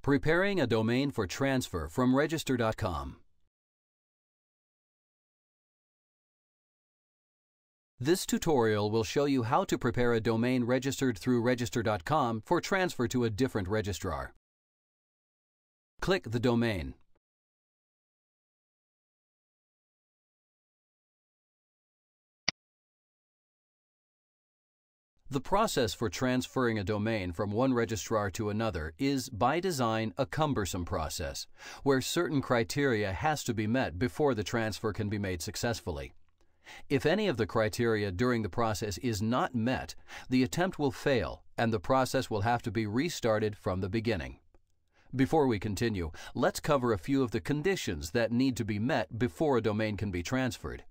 Preparing a domain for transfer from register.com. This tutorial will show you how to prepare a domain registered through register.com for transfer to a different registrar. Click the domain. The process for transferring a domain from one registrar to another is, by design, a cumbersome process, where certain criteria has to be met before the transfer can be made successfully. If any of the criteria during the process is not met, the attempt will fail and the process will have to be restarted from the beginning. Before we continue, let's cover a few of the conditions that need to be met before a domain can be transferred.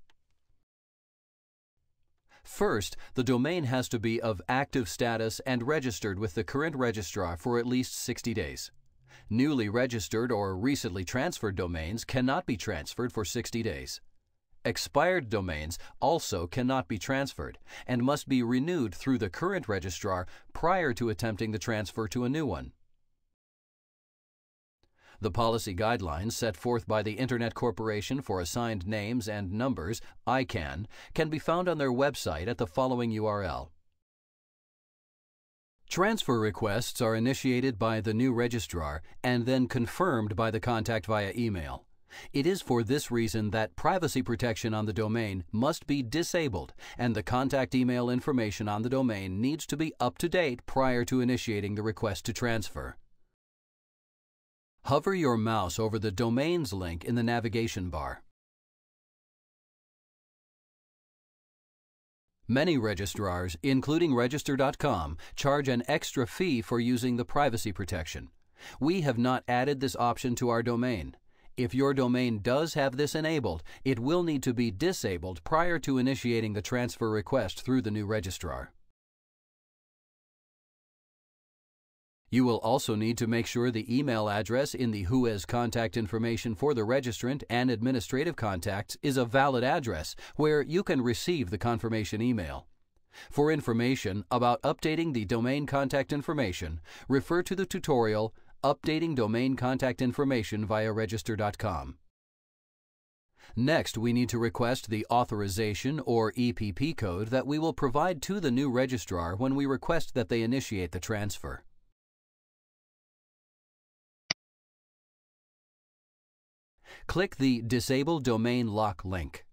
First, the domain has to be of active status and registered with the current registrar for at least 60 days. Newly registered or recently transferred domains cannot be transferred for 60 days. Expired domains also cannot be transferred and must be renewed through the current registrar prior to attempting the transfer to a new one. The policy guidelines set forth by the Internet Corporation for Assigned Names and Numbers, ICANN, can be found on their website at the following URL. Transfer requests are initiated by the new registrar and then confirmed by the contact via email. It is for this reason that privacy protection on the domain must be disabled and the contact email information on the domain needs to be up to date prior to initiating the request to transfer. Hover your mouse over the Domains link in the navigation bar. Many registrars, including register.com, charge an extra fee for using the privacy protection. We have not added this option to our domain. If your domain does have this enabled, it will need to be disabled prior to initiating the transfer request through the new registrar. You will also need to make sure the email address in the WHOIS contact information for the registrant and administrative contacts is a valid address where you can receive the confirmation email. For information about updating the domain contact information, refer to the tutorial Updating Domain Contact Information via register.com. Next, we need to request the authorization or EPP code that we will provide to the new registrar when we request that they initiate the transfer. Click the Disable Domain Lock link.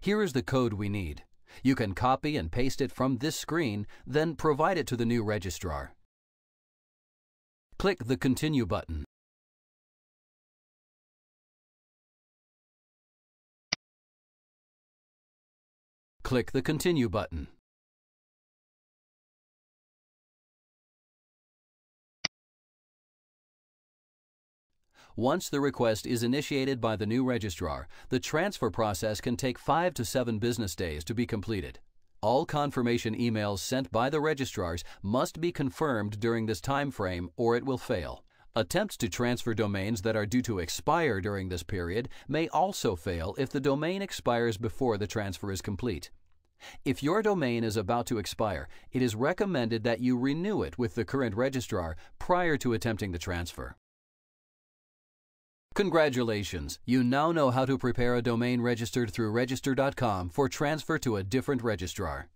Here is the code we need. You can copy and paste it from this screen, then provide it to the new registrar. Click the Continue button. Click the Continue button. Once the request is initiated by the new registrar, the transfer process can take 5 to 7 business days to be completed. All confirmation emails sent by the registrars must be confirmed during this time frame or it will fail. Attempts to transfer domains that are due to expire during this period may also fail if the domain expires before the transfer is complete. If your domain is about to expire, it is recommended that you renew it with the current registrar prior to attempting the transfer. Congratulations! You now know how to prepare a domain registered through register.com for transfer to a different registrar.